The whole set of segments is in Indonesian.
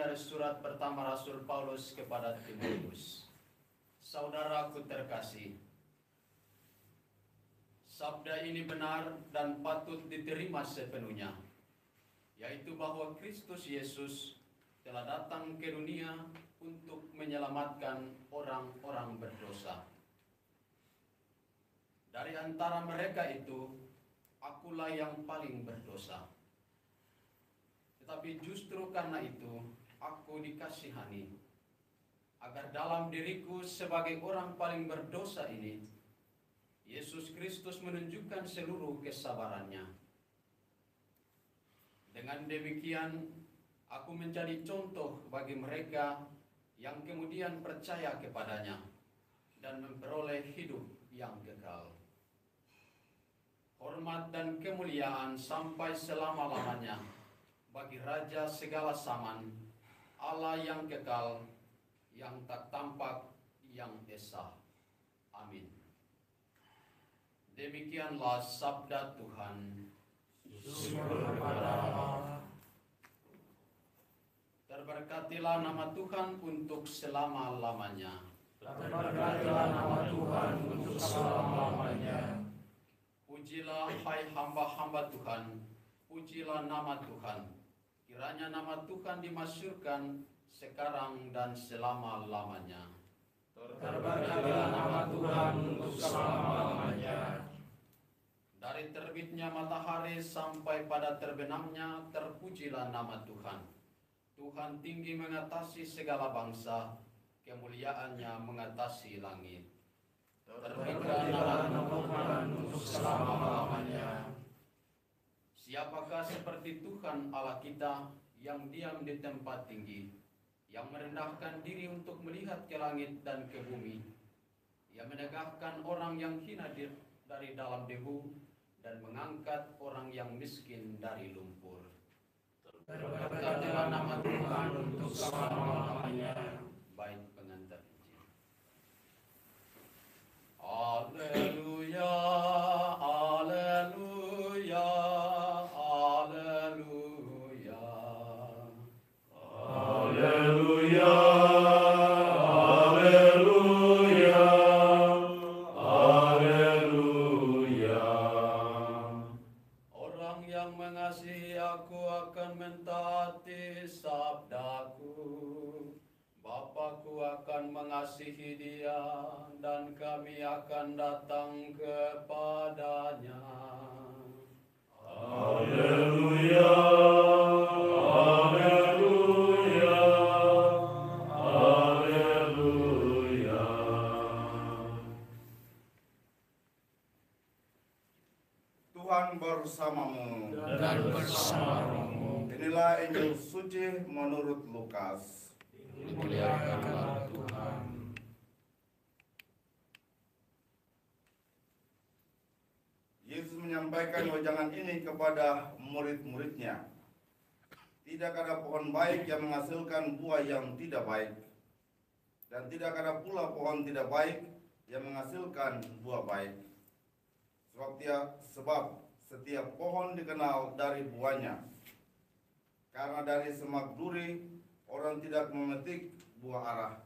dari surat pertama Rasul Paulus kepada Timotius. Saudaraku terkasih, sabda ini benar dan patut diterima sepenuhnya, yaitu bahwa Kristus Yesus telah datang ke dunia untuk menyelamatkan orang-orang berdosa. Dari antara mereka itu, akulah yang paling berdosa. Tetapi justru karena itu, aku dikasihani, agar dalam diriku sebagai orang paling berdosa ini, Yesus Kristus menunjukkan seluruh kesabarannya. Dengan demikian, aku menjadi contoh bagi mereka yang kemudian percaya kepadanya dan memperoleh hidup yang kekal. Hormat dan kemuliaan sampai selama-lamanya bagi Raja segala zaman, Allah yang kekal, yang tak tampak, yang esa. Amin. Demikianlah sabda Tuhan. Terberkatilah nama Tuhan untuk selama-lamanya. Terberkatilah nama Tuhan untuk selama-lamanya. Pujilah hai hamba-hamba Tuhan, pujilah nama Tuhan. Kiranya nama Tuhan dimasyhurkan sekarang dan selama-lamanya. Terberkatilah nama Tuhan untuk selama-lamanya. Dari terbitnya matahari sampai pada terbenamnya, terpujilah nama Tuhan. Tuhan tinggi mengatasi segala bangsa, kemuliaannya mengatasi langit. Terberkatilah nama Tuhan untuk selama-lamanya. Siapakah seperti Tuhan Allah kita yang diam di tempat tinggi, yang merendahkan diri untuk melihat ke langit dan ke bumi, yang menegakkan orang yang hina dari dalam debu dan mengangkat orang yang miskin dari lumpur. Terberkatilah nama Tuhan untuk selama-lamanya. Baik pengantar Injil. Haleluya, haleluya, haleluya. Haleluya, haleluya, haleluya. Orang yang mengasihi aku akan mentaati sabdaku. Bapakku akan mengasihi dia, dan kami akan datang kepadanya. Haleluya, haleluya, haleluya. Tuhan bersamamu. Dan bersama-Mu. Inilah Injil suci menurut Lukas. Dimuliakanlah Tuhan. Yesus menyampaikan wejangan ini kepada murid-muridnya. Tidak ada pohon baik yang menghasilkan buah yang tidak baik, dan tidak ada pula pohon tidak baik yang menghasilkan buah baik. Sebab setiap pohon dikenal dari buahnya. Karena dari semak duri orang tidak memetik buah ara,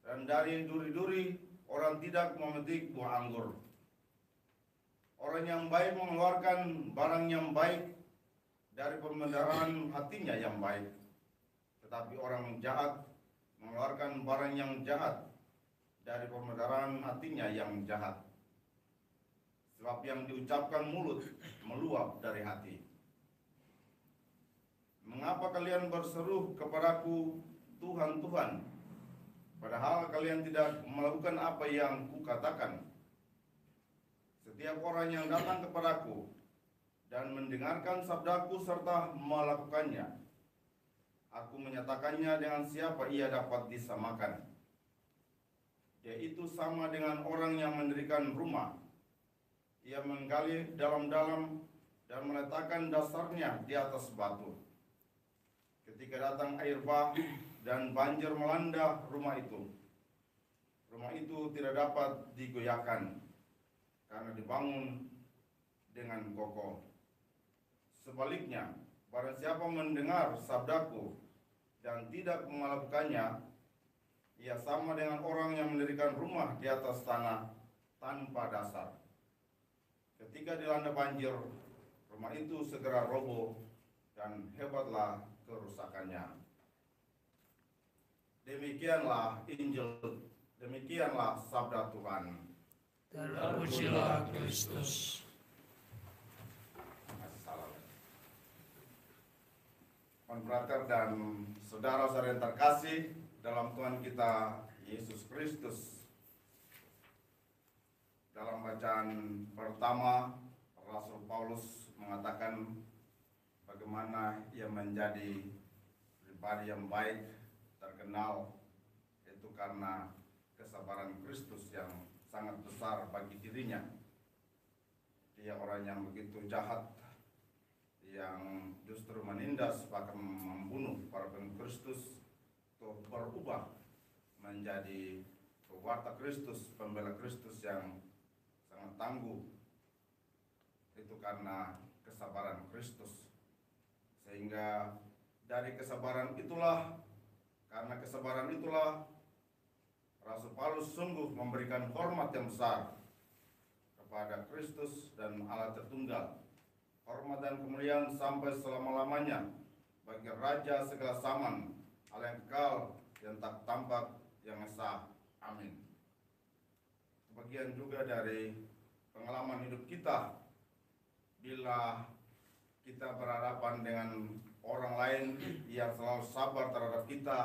dan dari duri-duri orang tidak memetik buah anggur. Orang yang baik mengeluarkan barang yang baik dari pembendaharaan hatinya yang baik, tetapi orang jahat mengeluarkan barang yang jahat dari pembendaharaan hatinya yang jahat. Sebab yang diucapkan mulut meluap dari hati. Mengapa kalian berseru kepadaku, Tuhan, Tuhan, padahal kalian tidak melakukan apa yang kukatakan? Setiap orang yang datang kepadaku dan mendengarkan sabdaku serta melakukannya, aku menyatakannya dengan siapa ia dapat disamakan. Dia itu sama dengan orang yang mendirikan rumah. Ia menggali dalam-dalam dan meletakkan dasarnya di atas batu. Ketika datang air bah dan banjir melanda rumah itu tidak dapat digoyahkan karena dibangun dengan kokoh. Sebaliknya, barang siapa mendengar sabdaku dan tidak melakukannya, ia sama dengan orang yang mendirikan rumah di atas tanah tanpa dasar. Ketika dilanda banjir, rumah itu segera roboh dan hebatlah kerusakannya. Demikianlah Injil, demikianlah sabda Tuhan. Terpujilah Kristus. Salam. Konfrater dan saudara-saudara yang terkasih dalam Tuhan kita Yesus Kristus. Dalam bacaan pertama, Rasul Paulus mengatakan bagaimana ia menjadi pribadi yang baik, terkenal, itu karena kesabaran Kristus yang sangat besar bagi dirinya. Dia orang yang begitu jahat, yang justru menindas bahkan membunuh para pengikut Kristus, untuk berubah menjadi pewarta Kristus, pembela Kristus yang sangat tangguh. Itu karena kesabaran Kristus. Sehingga dari kesabaran itulah, karena kesabaran itulah Rasul Paulus sungguh memberikan hormat yang besar kepada Kristus dan Allah Tertunggal. Hormat dan kemuliaan sampai selama-lamanya bagi Raja segala zaman, Allah yang kekal, yang tak tampak, yang esa. Amin. Sebagian juga dari pengalaman hidup kita, bila kita berhadapan dengan orang lain yang selalu sabar terhadap kita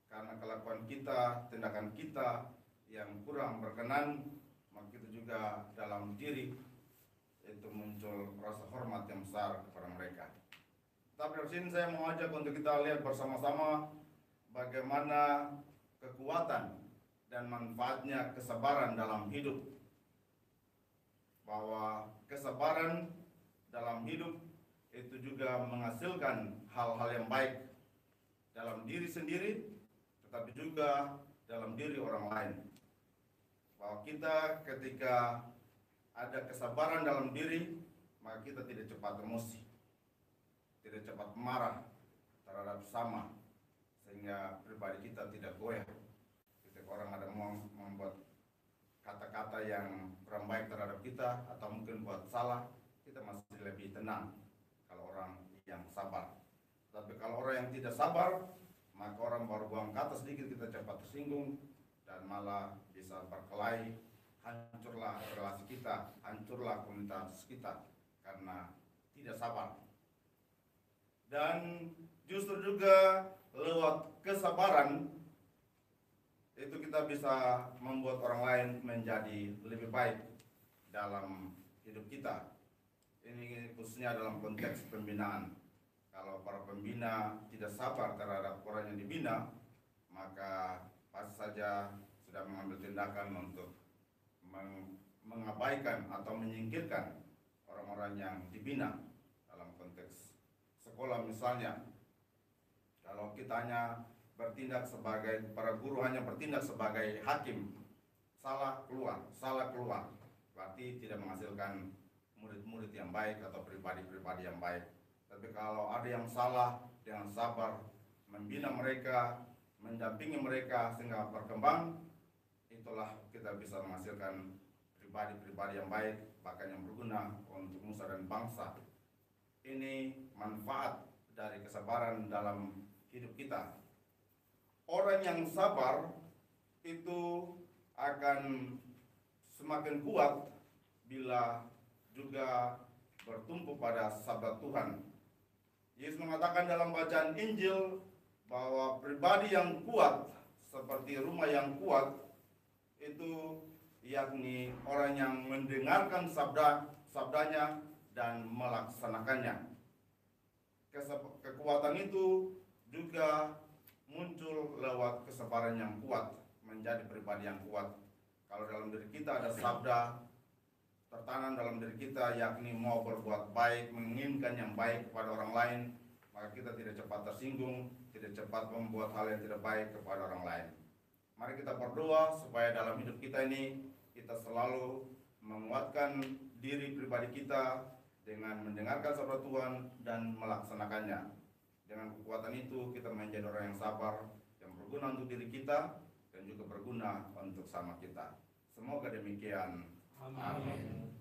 karena kelakuan kita, tindakan kita yang kurang berkenan, maka kita juga dalam diri itu muncul rasa hormat yang besar kepada mereka. Tapi dari sini saya mau ajak untuk kita lihat bersama-sama bagaimana kekuatan dan manfaatnya kesabaran dalam hidup. Bahwa kesabaran dalam hidup itu juga menghasilkan hal-hal yang baik dalam diri sendiri, tetapi juga dalam diri orang lain. Bahwa kita ketika ada kesabaran dalam diri, maka kita tidak cepat emosi, tidak cepat marah terhadap sesama, sehingga pribadi kita tidak goyah. Ketika orang ada membuat kata-kata yang kurang baik terhadap kita atau mungkin buat salah, kita masih lebih tenang kalau orang yang sabar. Tapi kalau orang yang tidak sabar, maka orang baru buang kata sedikit kita cepat tersinggung dan malah bisa berkelahi. Hancurlah relasi kita, hancurlah komunitas kita karena tidak sabar. Dan justru juga lewat kesabaran itu kita bisa membuat orang lain menjadi lebih baik dalam hidup kita. Ini khususnya dalam konteks pembinaan. Kalau para pembina tidak sabar terhadap orang yang dibina, maka pasti saja sudah mengambil tindakan untuk mengabaikan atau menyingkirkan orang-orang yang dibina. Dalam konteks sekolah misalnya, kalau kita hanya bertindak sebagai, para guru hanya bertindak sebagai hakim, salah keluar, berarti tidak menghasilkan murid-murid yang baik atau pribadi-pribadi yang baik. Tapi kalau ada yang salah, dengan sabar membina mereka, mendampingi mereka sehingga berkembang, itulah kita bisa menghasilkan pribadi-pribadi yang baik, bahkan yang berguna untuk nusa dan bangsa. Ini manfaat dari kesabaran dalam hidup kita. Orang yang sabar itu akan semakin kuat bila juga bertumpu pada sabda Tuhan. Yesus mengatakan dalam bacaan Injil bahwa pribadi yang kuat seperti rumah yang kuat itu yakni orang yang mendengarkan sabdanya dan melaksanakannya. Kekuatan itu juga muncul lewat kesabaran yang kuat, menjadi pribadi yang kuat. Kalau dalam diri kita ada sabda tertanam dalam diri kita, yakni mau berbuat baik, menginginkan yang baik kepada orang lain, maka kita tidak cepat tersinggung, tidak cepat membuat hal yang tidak baik kepada orang lain. Mari kita berdoa supaya dalam hidup kita ini kita selalu menguatkan diri pribadi kita dengan mendengarkan sabda Tuhan dan melaksanakannya. Dengan kekuatan itu kita menjadi orang yang sabar, yang berguna untuk diri kita dan juga berguna untuk sama kita. Semoga demikian. Amin.